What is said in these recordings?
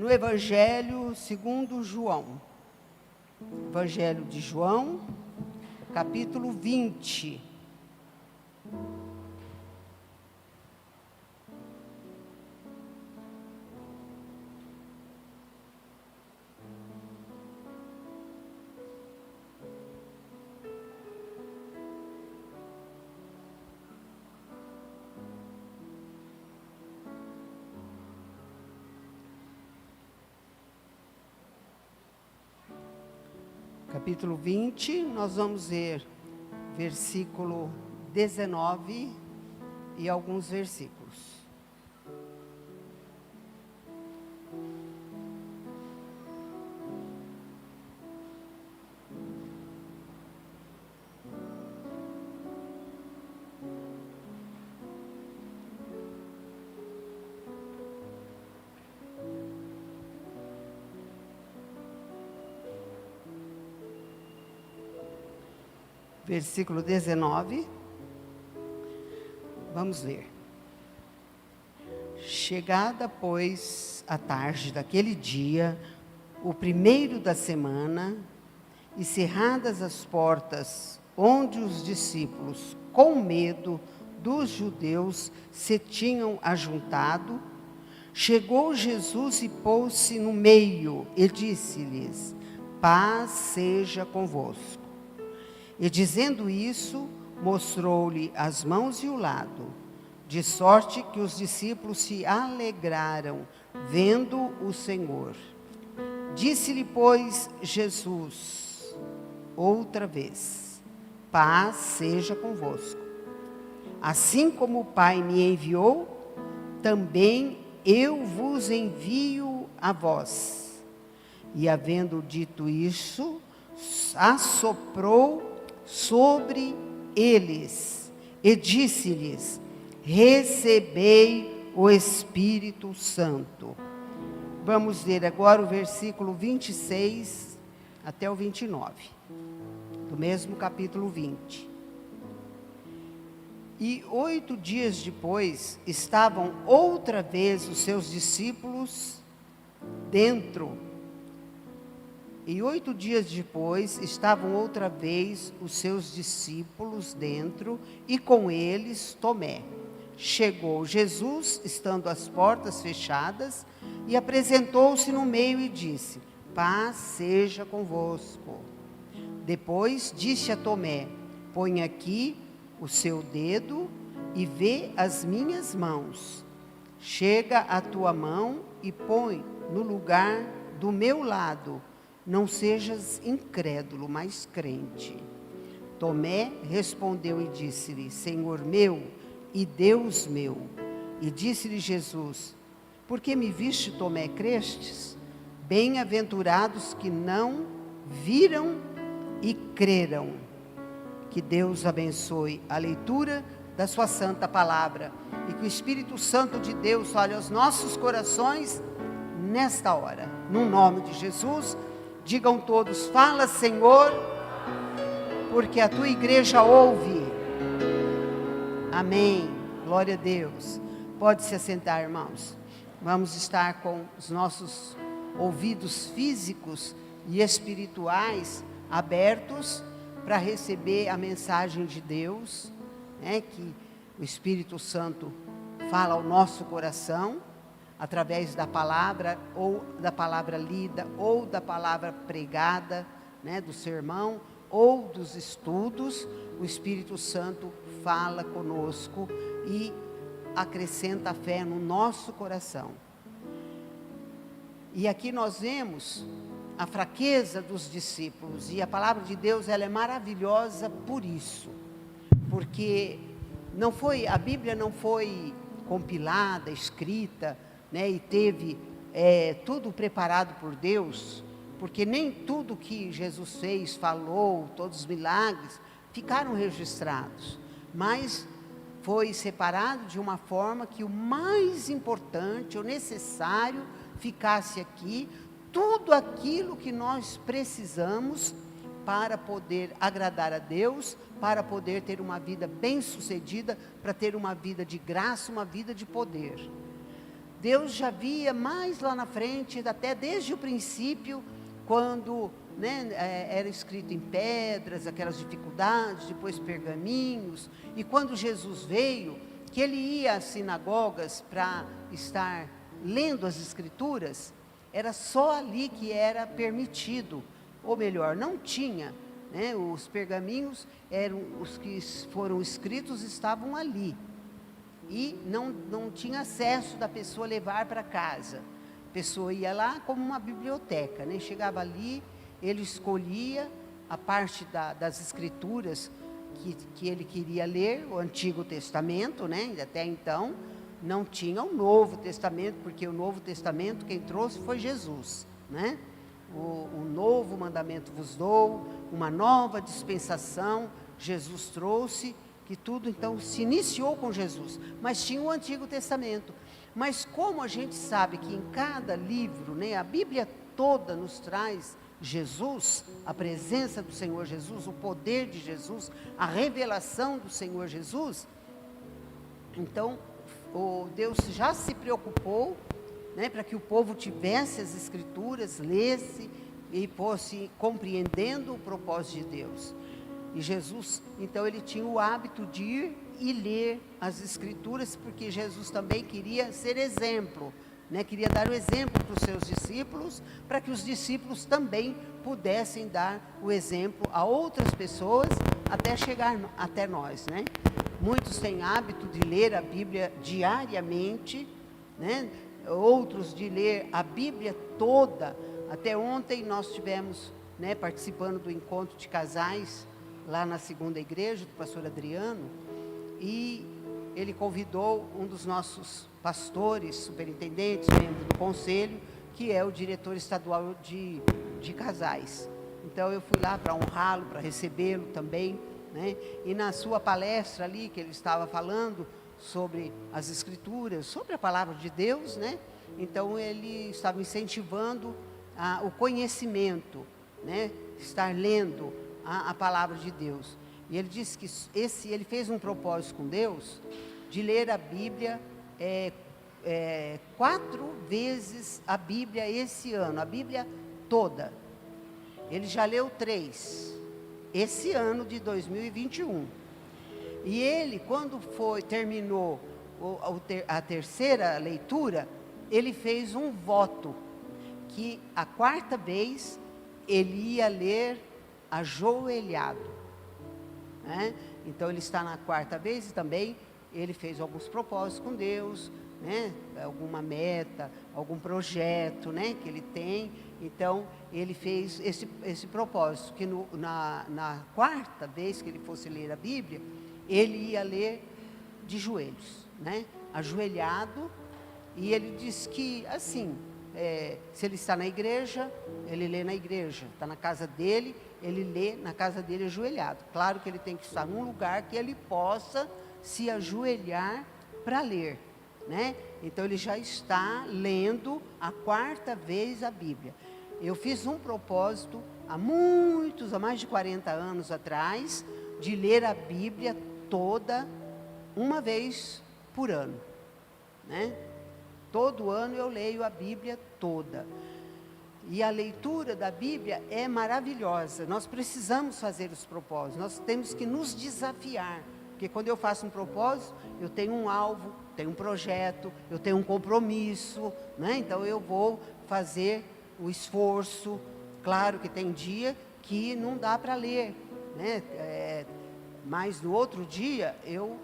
no Evangelho segundo João. Evangelho de João, capítulo 20. Capítulo 20, nós vamos ver versículo 19 e alguns versículos. Versículo 19, vamos ler. Chegada, pois, a tarde daquele dia, o primeiro da semana, e cerradas as portas, onde os discípulos, com medo dos judeus, se tinham ajuntado, chegou Jesus e pôs-se no meio, e disse-lhes: paz seja convosco. E dizendo isso, mostrou-lhe as mãos e o lado, de sorte que os discípulos se alegraram, vendo o Senhor. Disse-lhe, pois, Jesus, outra vez: paz seja convosco. Assim como o Pai me enviou, também eu vos envio a vós. E havendo dito isso, assoprou sobre eles, e disse-lhes: recebei o Espírito Santo. Vamos ler agora o versículo 26 até o 29, do mesmo capítulo 20. E 8 dias depois, estavam outra vez os seus discípulos dentro. E 8 dias depois, estavam outra vez os seus discípulos dentro, e com eles Tomé. Chegou Jesus, estando as portas fechadas, e apresentou-se no meio e disse: paz seja convosco. Depois disse a Tomé: põe aqui o seu dedo e vê as minhas mãos. Chega a tua mão e põe no lugar do meu lado. Não sejas incrédulo, mas crente. Tomé respondeu e disse-lhe: Senhor meu e Deus meu. E disse-lhe Jesus: por que me viste, Tomé, crestes? Bem-aventurados que não viram e creram. Que Deus abençoe a leitura da sua santa palavra, e que o Espírito Santo de Deus fale aos nossos corações nesta hora. No nome de Jesus, digam todos: fala, Senhor, porque a tua igreja ouve. Amém. Glória a Deus. Pode se assentar, irmãos. Vamos estar com os nossos ouvidos físicos e espirituais abertos para receber a mensagem de Deus, né, que o Espírito Santo fala ao nosso coração, através da palavra, ou da palavra lida, ou da palavra pregada, né, do sermão, ou dos estudos. O Espírito Santo fala conosco e acrescenta a fé no nosso coração. E aqui nós vemos a fraqueza dos discípulos, e a palavra de Deus, ela é maravilhosa por isso, porque a Bíblia não foi compilada, escrita, né, e teve tudo preparado por Deus, porque nem tudo que Jesus fez, falou, todos os milagres, ficaram registrados, mas foi separado de uma forma que o mais importante, o necessário, ficasse aqui, tudo aquilo que nós precisamos para poder agradar a Deus, para poder ter uma vida bem-sucedida, para ter uma vida de graça, uma vida de poder. Deus já via mais lá na frente, até desde o princípio, quando, né, era escrito em pedras, aquelas dificuldades, depois pergaminhos, e quando Jesus veio, que ele ia às sinagogas para estar lendo as escrituras, era só ali que era permitido, ou melhor, não tinha, né, os pergaminhos eram os que foram escritos, estavam ali, e não tinha acesso da pessoa levar para casa. A pessoa ia lá como uma biblioteca, né? Chegava ali, ele escolhia a parte das escrituras que ele queria ler, o Antigo Testamento, né? Até então não tinha o Novo Testamento, porque o Novo Testamento quem trouxe foi Jesus, né? O novo mandamento vos dou, uma nova dispensação, Jesus trouxe, que tudo então se iniciou com Jesus, mas tinha o Antigo Testamento. Mas como a gente sabe que em cada livro, né, a Bíblia toda nos traz Jesus, a presença do Senhor Jesus, o poder de Jesus, a revelação do Senhor Jesus, então o Deus já se preocupou, né, para que o povo tivesse as escrituras, lesse e fosse compreendendo o propósito de Deus. E Jesus, então ele tinha o hábito de ir e ler as escrituras, porque Jesus também queria ser exemplo, né? Queria dar o exemplo para os seus discípulos, para que os discípulos também pudessem dar o exemplo a outras pessoas, até chegar até nós, né? Muitos têm hábito de ler a Bíblia diariamente, né? Outros de ler a Bíblia toda. Até ontem nós tivemos, né, participando do encontro de casais, lá na segunda igreja, do pastor Adriano, e ele convidou um dos nossos pastores, superintendentes, membro do conselho, que é o diretor estadual de casais. Então eu fui lá para honrá-lo, para recebê-lo também, né? E na sua palestra ali, que ele estava falando sobre as escrituras, sobre a palavra de Deus, né? Então ele estava incentivando o conhecimento, né? Estar lendo a palavra de Deus. E ele disse que ele fez um propósito com Deus de ler a Bíblia 4 vezes a Bíblia esse ano, a Bíblia toda. Ele já leu 3 esse ano de 2021. E ele, quando terminou a terceira leitura, ele fez um voto que a 4ª vez ele ia ler ajoelhado, né? Então ele está na 4ª vez e também ele fez alguns propósitos com Deus, né? Alguma meta, algum projeto, né, que ele tem. Então ele fez esse propósito, que na 4ª vez que ele fosse ler a Bíblia, ele ia ler de joelhos, né, ajoelhado. E ele diz que assim, se ele está na igreja, ele lê na igreja, está na casa dele, ele lê na casa dele ajoelhado. Claro que ele tem que estar num lugar que ele possa se ajoelhar para ler, né? Então ele já está lendo a 4ª vez a Bíblia. Eu fiz um propósito há mais de 40 anos atrás, de ler a Bíblia toda, uma vez por ano, né? Todo ano eu leio a Bíblia toda. E a leitura da Bíblia é maravilhosa. Nós precisamos fazer os propósitos, nós temos que nos desafiar. Porque quando eu faço um propósito, eu tenho um alvo, tenho um projeto, eu tenho um compromisso, né? Então eu vou fazer o esforço. Claro que tem dia que não dá para ler, né? Mas no outro dia eu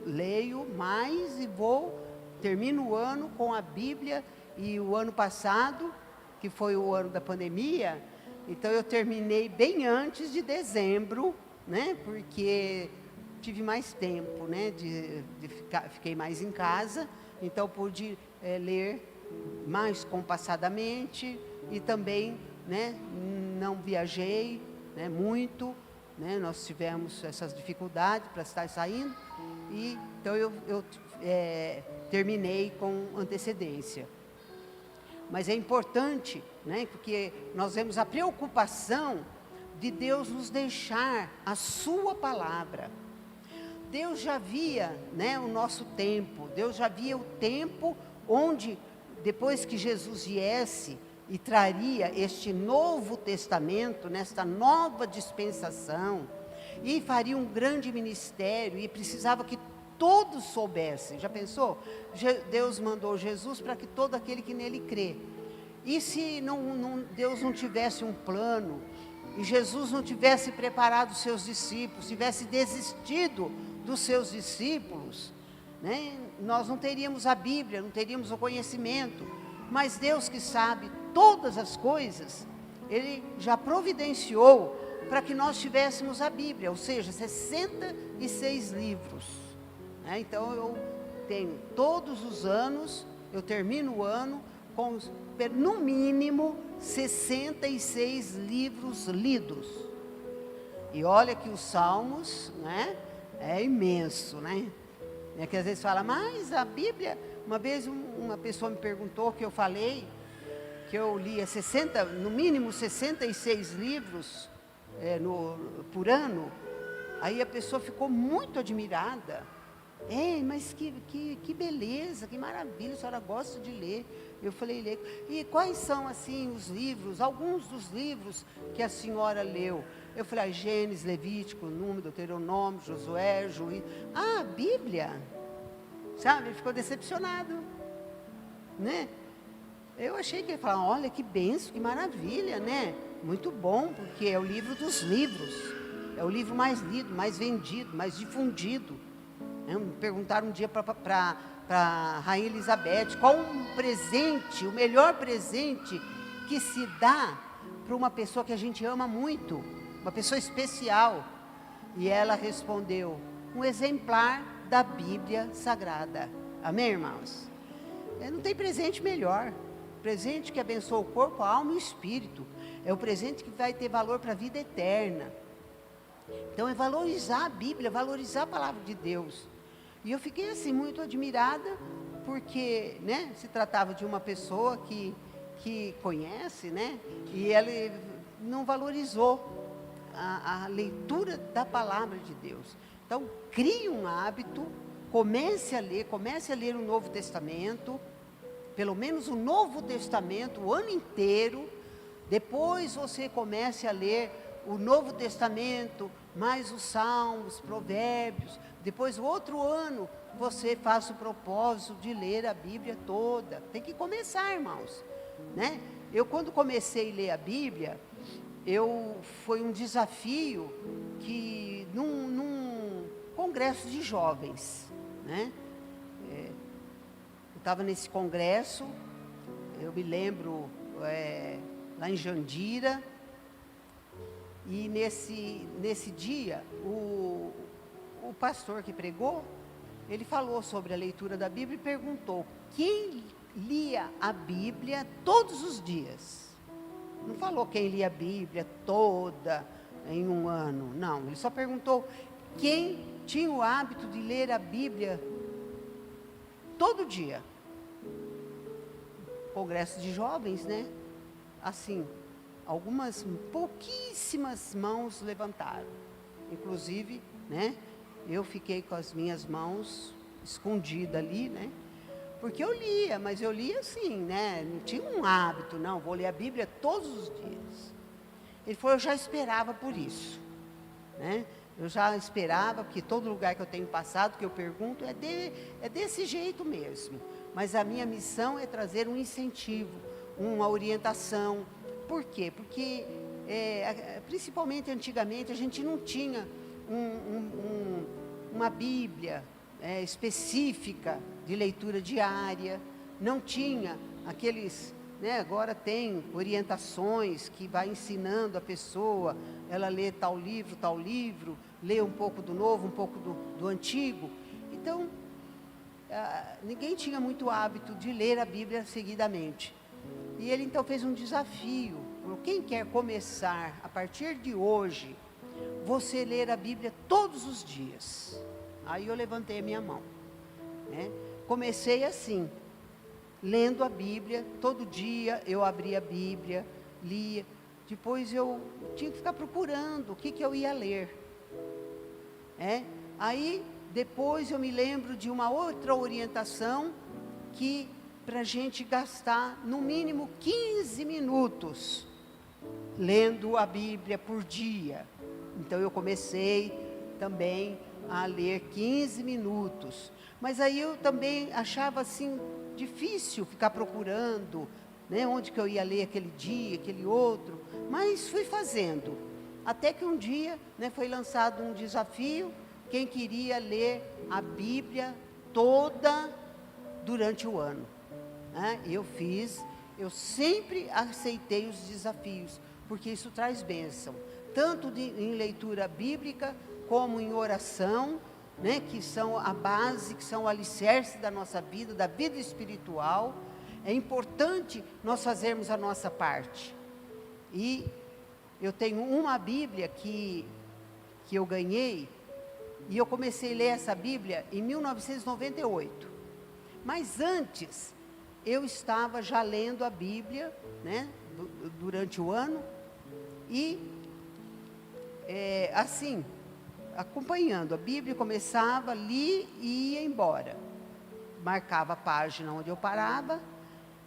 leio mais e termino o ano com a Bíblia. E o ano passado, que foi o ano da pandemia, então eu terminei bem antes de dezembro, né? Porque tive mais tempo, né? Fiquei mais em casa, então pude ler mais compassadamente e também, né, não viajei, né, muito, né? Nós tivemos essas dificuldades para estar saindo, e então eu terminei com antecedência. Mas é importante, né, porque nós vemos a preocupação de Deus nos deixar a sua palavra. Deus já via, né, o nosso tempo, Deus já via o tempo onde, depois que Jesus viesse e traria este novo testamento, nesta nova dispensação, e faria um grande ministério, e precisava que todos soubessem. Já pensou? Deus mandou Jesus para que todo aquele que nele crê. E se Deus não tivesse um plano, e Jesus não tivesse preparado os seus discípulos, tivesse desistido dos seus discípulos, né, nós não teríamos a Bíblia, não teríamos o conhecimento. Mas Deus, que sabe todas as coisas, Ele já providenciou para que nós tivéssemos a Bíblia, ou seja, 66 livros. Né? Então eu tenho todos os anos, eu termino o ano com no mínimo 66 livros lidos. E olha que os Salmos, né, é imenso, né? É que às vezes fala, mas a Bíblia, uma vez uma pessoa me perguntou, que eu falei que eu lia no mínimo 66 livros por ano. Aí a pessoa ficou muito admirada. Mas que beleza, que maravilha, a senhora gosta de ler. Eu falei, leio. E quais são, assim, os livros, alguns dos livros que a senhora leu? Eu falei, Gênesis, Levítico, Número, Deuteronômio, Josué, Juízo. A Bíblia, sabe? Ele ficou decepcionado, né? Eu achei que ele ia falar, olha que benção, que maravilha, né? Muito bom, porque é o livro dos livros. É o livro mais lido, mais vendido, mais difundido. Me perguntaram um dia para a Rainha Elizabeth, qual o presente, o melhor presente que se dá para uma pessoa que a gente ama muito, uma pessoa especial. E ela respondeu, um exemplar da Bíblia Sagrada. Amém, irmãos? Não tem presente melhor. Presente que abençoa o corpo, a alma e o espírito. É o presente que vai ter valor para a vida eterna. Então é valorizar a Bíblia, valorizar a palavra de Deus. E eu fiquei assim muito admirada, porque, né, se tratava de uma pessoa que conhece, né, e ela não valorizou a leitura da palavra de Deus. Então, crie um hábito, comece a ler o Novo Testamento, pelo menos o Novo Testamento, o ano inteiro. Depois você comece a ler o Novo Testamento, mais os Salmos, Provérbios. Depois, o outro ano, você faça o propósito de ler a Bíblia toda. Tem que começar, irmãos, né? Eu, quando comecei a ler a Bíblia, foi um desafio que, num congresso de jovens, né? Eu estava nesse congresso, eu me lembro, lá em Jandira, e nesse dia, o pastor que pregou, ele falou sobre a leitura da Bíblia e perguntou, quem lia a Bíblia todos os dias? Não falou quem lia a Bíblia toda em um ano, não. Ele só perguntou quem tinha o hábito de ler a Bíblia todo dia. Congresso de jovens, né? Assim, pouquíssimas mãos levantaram. Inclusive, né? Eu fiquei com as minhas mãos escondidas ali, né? Porque eu lia, mas eu lia assim, né? Não tinha um hábito, não, vou ler a Bíblia todos os dias. Ele falou, eu já esperava por isso, né? Eu já esperava, porque todo lugar que eu tenho passado, que eu pergunto, é desse jeito mesmo. Mas a minha missão é trazer um incentivo, uma orientação. Por quê? Porque, principalmente antigamente, a gente não tinha uma Bíblia específica de leitura diária, não tinha aqueles, né, agora tem orientações que vai ensinando a pessoa, ela lê tal livro, lê um pouco do novo, um pouco do antigo. Então, ninguém tinha muito hábito de ler a Bíblia seguidamente. E ele então fez um desafio, quem quer começar a partir de hoje, você ler a Bíblia todos os dias? Aí eu levantei a minha mão, né? Comecei assim, lendo a Bíblia, todo dia eu abria a Bíblia, lia, depois eu tinha que ficar procurando o que eu ia ler. Aí depois eu me lembro de uma outra orientação, que para a gente gastar no mínimo 15 minutos lendo a Bíblia por dia. Então eu comecei também a ler 15 minutos. Mas aí eu também achava assim difícil ficar procurando, né, onde que eu ia ler aquele dia, aquele outro. Mas fui fazendo. Até que um dia, né, foi lançado um desafio, quem queria ler a Bíblia toda durante o ano. Eu fiz, eu sempre aceitei os desafios, porque isso traz bênção, tanto em leitura bíblica, como em oração, né, que são a base, que são o alicerce da nossa vida, da vida espiritual. É importante nós fazermos a nossa parte. E eu tenho uma Bíblia que eu ganhei, e eu comecei a ler essa Bíblia em 1998. Mas antes, eu estava já lendo a Bíblia, né, durante o ano, e assim, acompanhando a Bíblia, começava, li e ia embora. Marcava a página onde eu parava,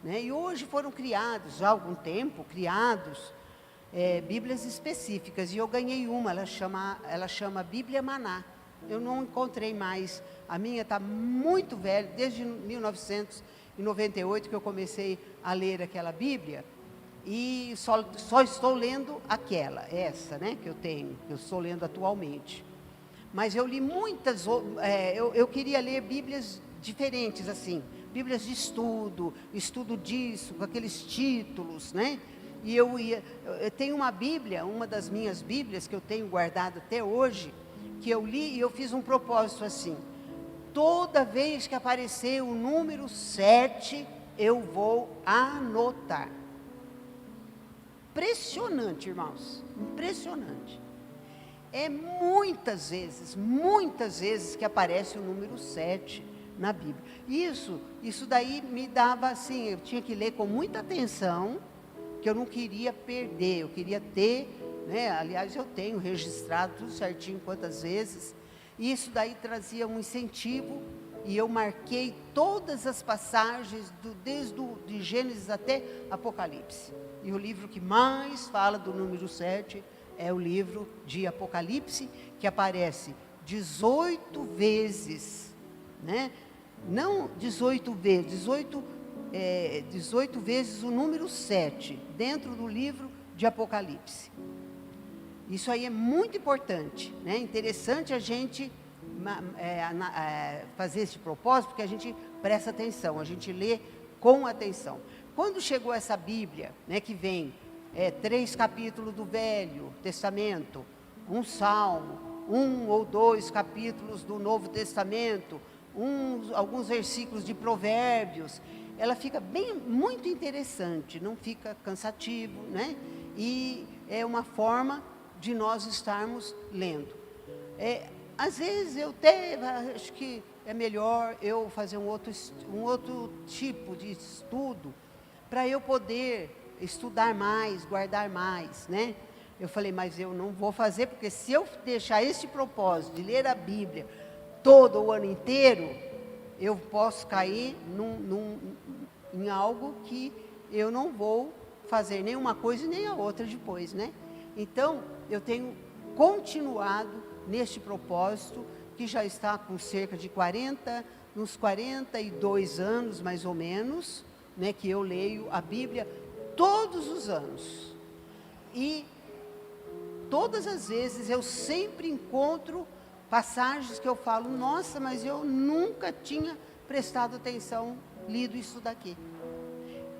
né, e hoje foram criados, já há algum tempo, Bíblias específicas, e eu ganhei uma, ela chama Bíblia Maná. Eu não encontrei mais, a minha está muito velha, desde 1998 que eu comecei a ler aquela Bíblia, e só estou lendo essa, né, que eu tenho, que eu estou lendo atualmente. Mas eu li muitas, eu queria ler Bíblias diferentes, assim, Bíblias de estudo disso, com aqueles títulos, né? E eu tenho uma Bíblia, uma das minhas Bíblias, que eu tenho guardado até hoje, que eu li, e eu fiz um propósito assim: toda vez que aparecer o número 7, eu vou anotar. Impressionante, irmãos, impressionante. É muitas vezes que aparece o número 7 na Bíblia. Isso daí me dava assim, eu tinha que ler com muita atenção, que eu não queria perder, eu queria ter, né? Aliás, eu tenho registrado tudo certinho quantas vezes, e isso daí trazia um incentivo, e eu marquei todas as passagens, de Gênesis até Apocalipse. E o livro que mais fala do número 7 é o livro de Apocalipse, que aparece 18 vezes, né? Não 18 vezes, 18 vezes o número 7, dentro do livro de Apocalipse. Isso aí é muito importante, né? Interessante a gente fazer esse propósito, porque a gente presta atenção, a gente lê com atenção. Quando chegou essa Bíblia, né, que vem 3 capítulos do Velho Testamento, um Salmo, 1 ou 2 capítulos do Novo Testamento, alguns versículos de Provérbios, ela fica muito interessante, não fica cansativo, né? E é uma forma de nós estarmos lendo. Às vezes eu até acho que é melhor eu fazer um outro tipo de estudo, para eu poder estudar mais, guardar mais, né? Eu falei, mas eu não vou fazer, porque se eu deixar esse propósito de ler a Bíblia todo o ano inteiro, eu posso cair em algo que eu não vou fazer nem uma coisa e nem a outra depois, né? Então, eu tenho continuado neste propósito, que já está com cerca de uns 42 anos, mais ou menos, né, que eu leio a Bíblia todos os anos. E todas as vezes eu sempre encontro passagens que eu falo, nossa, mas eu nunca tinha prestado atenção, lido isso daqui.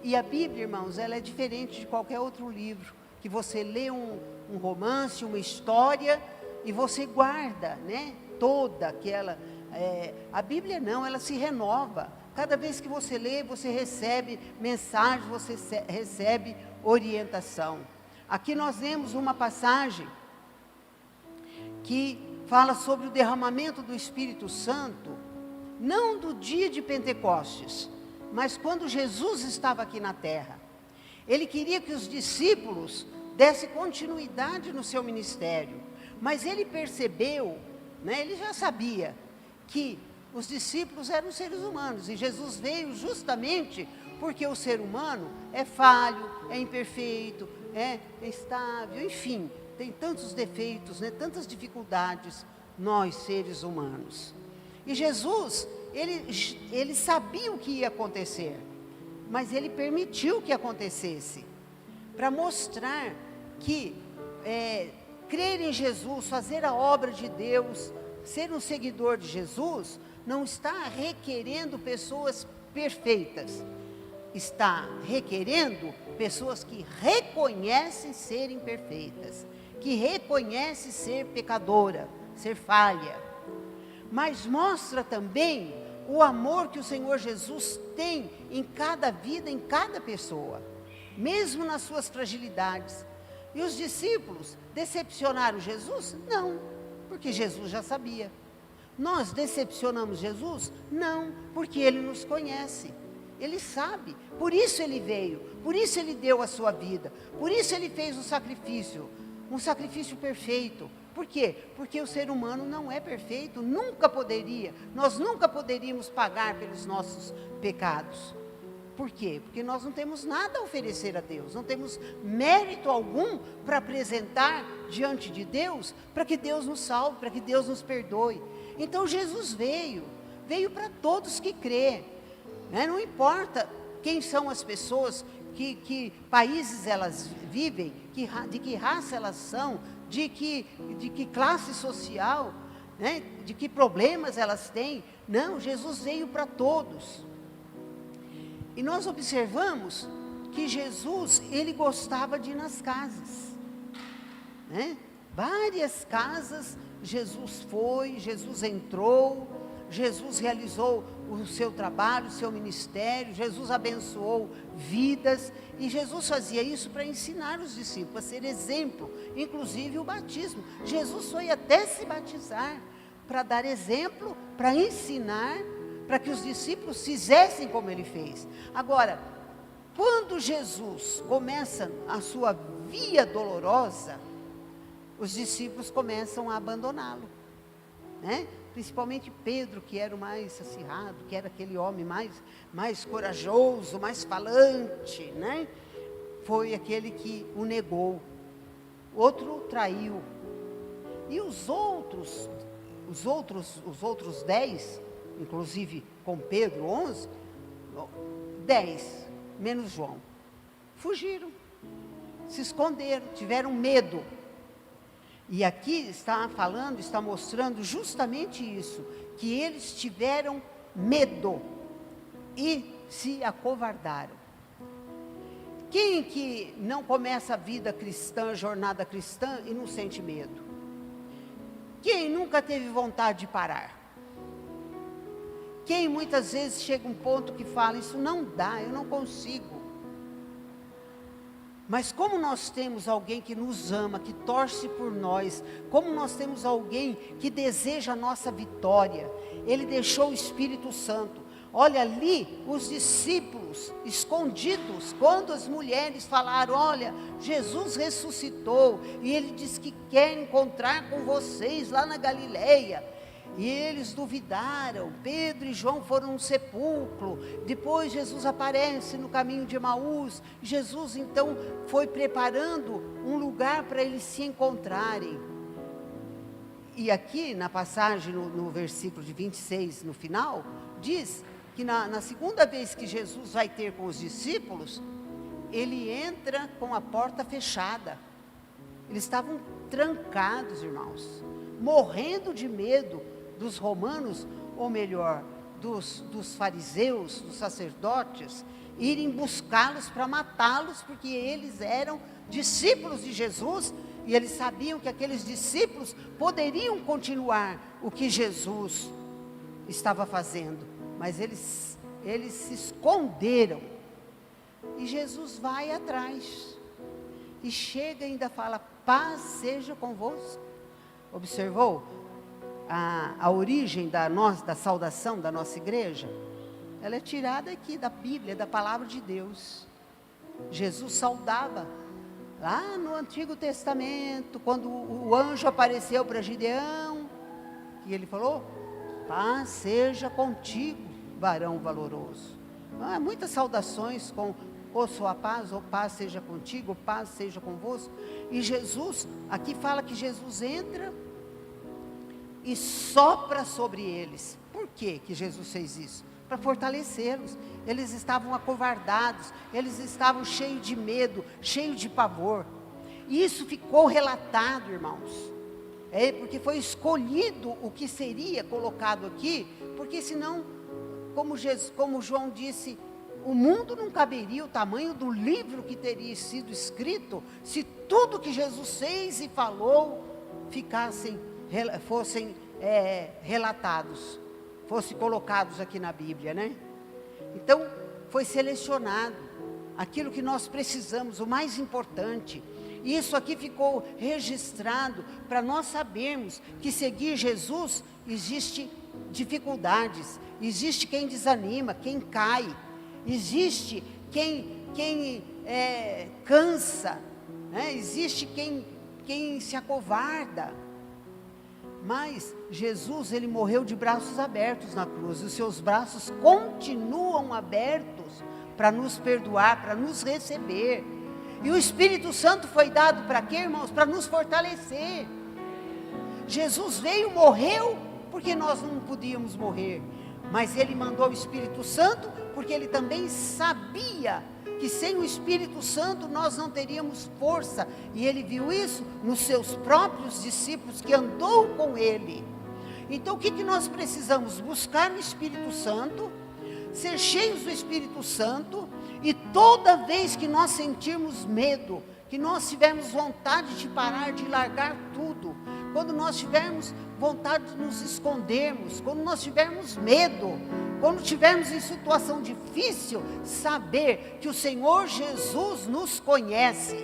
E a Bíblia, irmãos, ela é diferente de qualquer outro livro, que você lê um romance, uma história, e você guarda, né, toda aquela... a Bíblia não, ela se renova. Cada vez que você lê, você recebe mensagem, você recebe orientação. Aqui nós lemos uma passagem que fala sobre o derramamento do Espírito Santo, não do dia de Pentecostes, mas quando Jesus estava aqui na terra. Ele queria que os discípulos dessem continuidade no seu ministério, mas ele percebeu, né, ele já sabia, que Os discípulos eram seres humanos e Jesus veio justamente porque o ser humano é falho, é imperfeito, é instável, enfim, tem tantos defeitos, né, tantas dificuldades, nós seres humanos. E Jesus, ele sabia o que ia acontecer, mas ele permitiu que acontecesse, para mostrar que crer em Jesus, fazer a obra de Deus, ser um seguidor de Jesus, não está requerendo pessoas perfeitas, está requerendo pessoas que reconhecem serem perfeitas, que reconhecem ser pecadora, ser falha, mas mostra também o amor que o Senhor Jesus tem em cada vida, em cada pessoa, mesmo nas suas fragilidades. E os discípulos decepcionaram Jesus? Não, porque Jesus já sabia. Nós decepcionamos Jesus? Não, porque Ele nos conhece, Ele sabe, por isso Ele veio, por isso Ele deu a sua vida, por isso Ele fez um sacrifício perfeito. Por quê? Porque o ser humano não é perfeito, nunca poderia, nós nunca poderíamos pagar pelos nossos pecados. Por quê? Porque nós não temos nada a oferecer a Deus, não temos mérito algum para apresentar diante de Deus, para que Deus nos salve, para que Deus nos perdoe. Então Jesus veio para todos que crê, né? Não importa quem são as pessoas, que países elas vivem, de que raça elas são, de que classe social, né? De que problemas elas têm. Não, Jesus veio para todos. E nós observamos que Jesus, ele gostava de ir nas casas, né? Várias casas Jesus foi, Jesus entrou, Jesus realizou o seu trabalho, o seu ministério, Jesus abençoou vidas, e Jesus fazia isso para ensinar os discípulos, a ser exemplo, inclusive o batismo. Jesus foi até se batizar, para dar exemplo, para ensinar, para que os discípulos fizessem como ele fez. Agora, quando Jesus começa a sua via dolorosa, os discípulos começam a abandoná-lo, né? Principalmente Pedro, que era o mais acirrado, que era aquele homem mais corajoso, mais falante, né? Foi aquele que o negou. Outro traiu. E os outros 10, inclusive com Pedro, 11, 10, menos João, fugiram, se esconderam, tiveram medo. E aqui está mostrando justamente isso, que eles tiveram medo e se acovardaram. Quem que não começa a vida cristã, jornada cristã, e não sente medo? Quem nunca teve vontade de parar? Quem muitas vezes chega a um ponto que fala, isso não dá, eu não consigo. Mas como nós temos alguém que nos ama, que torce por nós, como nós temos alguém que deseja a nossa vitória, Ele deixou o Espírito Santo. Olha ali, os discípulos escondidos, quando as mulheres falaram, olha, Jesus ressuscitou, e Ele disse que quer encontrar com vocês lá na Galileia. E eles duvidaram, Pedro e João foram no sepulcro, depois Jesus aparece no caminho de Emaús, Jesus então foi preparando um lugar para eles se encontrarem. E aqui na passagem, no versículo de 26, no final, diz que na segunda vez que Jesus vai ter com os discípulos, ele entra com a porta fechada. Eles estavam trancados, irmãos, morrendo de medo dos romanos, ou melhor, dos fariseus, dos sacerdotes, irem buscá-los para matá-los, porque eles eram discípulos de Jesus, e eles sabiam que aqueles discípulos poderiam continuar o que Jesus estava fazendo, mas eles se esconderam, e Jesus vai atrás, e chega e ainda fala, paz seja convosco. Observou a origem da saudação da nossa igreja? Ela é tirada aqui da Bíblia, da palavra de Deus. Jesus saudava lá no Antigo Testamento, quando o anjo apareceu para Gideão, e ele falou, Paz seja contigo, varão valoroso. Muitas saudações com ou sua paz, ou paz seja contigo, ou paz seja convosco. E Jesus, aqui fala que Jesus entra e sopra sobre eles. Por que Jesus fez isso? Para fortalecê-los. Eles estavam acovardados, eles estavam cheios de medo, cheios de pavor. E isso ficou relatado, irmãos. Porque foi escolhido o que seria colocado aqui, porque senão, como João disse, o mundo não caberia o tamanho do livro que teria sido escrito, se tudo que Jesus fez e falou fossem relatados, fossem colocados aqui na Bíblia, né? Então, foi selecionado aquilo que nós precisamos, o mais importante. E isso aqui ficou registrado para nós sabermos que seguir Jesus existe dificuldades, existe quem desanima, quem cai, existe quem cansa, né? Existe quem se acovarda. Mas Jesus, ele morreu de braços abertos na cruz, e os seus braços continuam abertos para nos perdoar, para nos receber. E o Espírito Santo foi dado para quê, irmãos? Para nos fortalecer. Jesus veio, morreu, porque nós não podíamos morrer. Mas ele mandou o Espírito Santo, porque ele também sabia que sem o Espírito Santo nós não teríamos força. E ele viu isso nos seus próprios discípulos que andou com ele. Então o que nós precisamos? Buscar o Espírito Santo, ser cheios do Espírito Santo, e toda vez que nós sentirmos medo, que nós tivermos vontade de parar, de largar tudo, quando nós tivermos vontade de nos escondermos, quando nós tivermos medo, quando tivermos em situação difícil, saber que o Senhor Jesus nos conhece,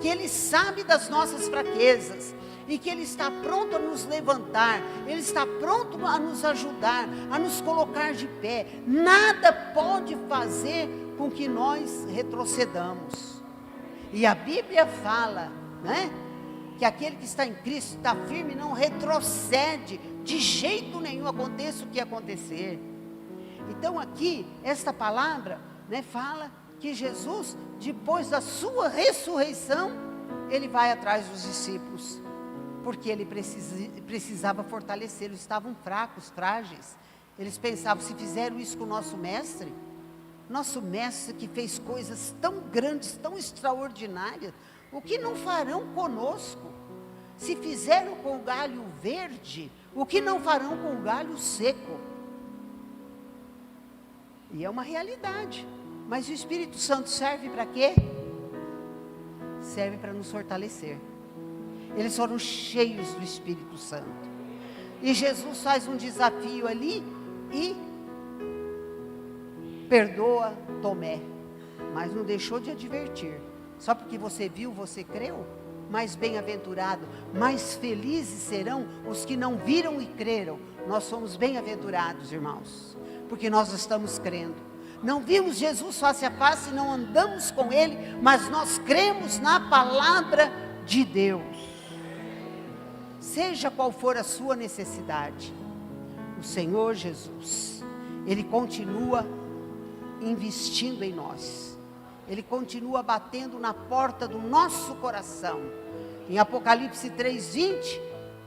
que Ele sabe das nossas fraquezas, e que Ele está pronto a nos levantar, Ele está pronto a nos ajudar, a nos colocar de pé. Nada pode fazer com que nós retrocedamos. E a Bíblia fala, né, que aquele que está em Cristo está firme, não retrocede de jeito nenhum, aconteça o que acontecer. Então aqui, esta palavra, né, fala que Jesus, depois da sua ressurreição, ele vai atrás dos discípulos, porque ele precisava fortalecê-los. Estavam fracos, frágeis. Eles pensavam, se fizeram isso com o nosso mestre que fez coisas tão grandes, tão extraordinárias, o que não farão conosco? Se fizeram com o galho verde, o que não farão com o galho seco? E é uma realidade. Mas o Espírito Santo serve para quê? Serve para nos fortalecer. Eles foram cheios do Espírito Santo. E Jesus faz um desafio ali e perdoa Tomé, mas não deixou de advertir. Só porque você viu, você creu? Mais bem-aventurado, mais felizes serão os que não viram e creram. Nós somos bem-aventurados, irmãos, porque nós estamos crendo. Não vimos Jesus face a face, não andamos com Ele, mas nós cremos na palavra de Deus. Seja qual for a sua necessidade, o Senhor Jesus, Ele continua investindo em nós. Ele continua batendo na porta do nosso coração. Em Apocalipse 3:20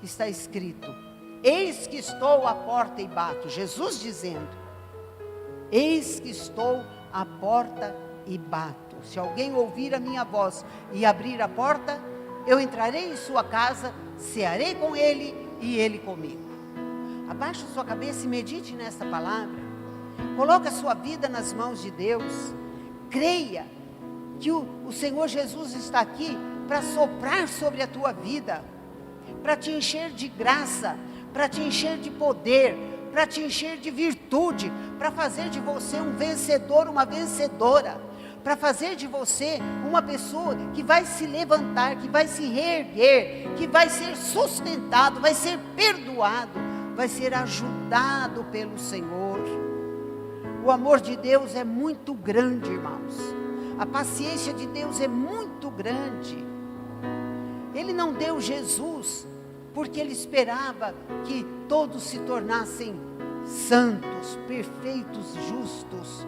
está escrito: eis que estou à porta e bato. Jesus dizendo: eis que estou à porta e bato. Se alguém ouvir a minha voz e abrir a porta, eu entrarei em sua casa, cearei com ele e ele comigo. Abaixe a sua cabeça e medite nesta palavra. Coloque a sua vida nas mãos de Deus. Creia que o Senhor Jesus está aqui para soprar sobre a tua vida, para te encher de graça, para te encher de poder, para te encher de virtude, para fazer de você um vencedor, uma vencedora, para fazer de você uma pessoa que vai se levantar, que vai se reerguer, que vai ser sustentado, vai ser perdoado, vai ser ajudado pelo Senhor. O amor de Deus é muito grande, irmãos. A paciência de Deus é muito grande. Ele não deu Jesus porque Ele esperava que todos se tornassem santos, perfeitos, justos.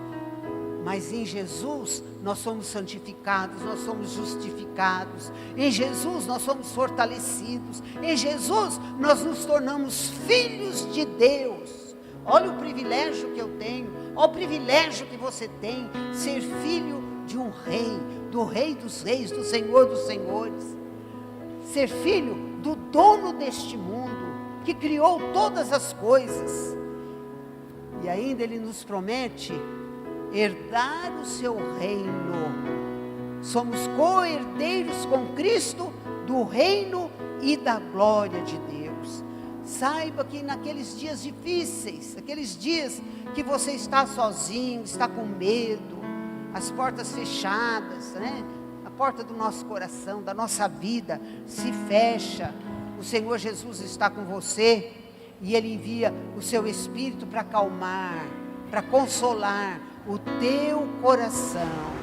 Mas em Jesus nós somos santificados, nós somos justificados. Em Jesus nós somos fortalecidos. Em Jesus nós nos tornamos filhos de Deus. Olha o privilégio que eu tenho, olha o privilégio que você tem, ser filho de um rei, do Rei dos Reis, do Senhor dos Senhores. Ser filho do dono deste mundo, que criou todas as coisas. E ainda Ele nos promete herdar o seu reino. Somos co-herdeiros com Cristo do reino e da glória de Deus. Saiba que naqueles dias difíceis, aqueles dias que você está sozinho, está com medo, as portas fechadas, né? A porta do nosso coração, da nossa vida se fecha. O Senhor Jesus está com você e Ele envia o seu Espírito para acalmar, para consolar o teu coração.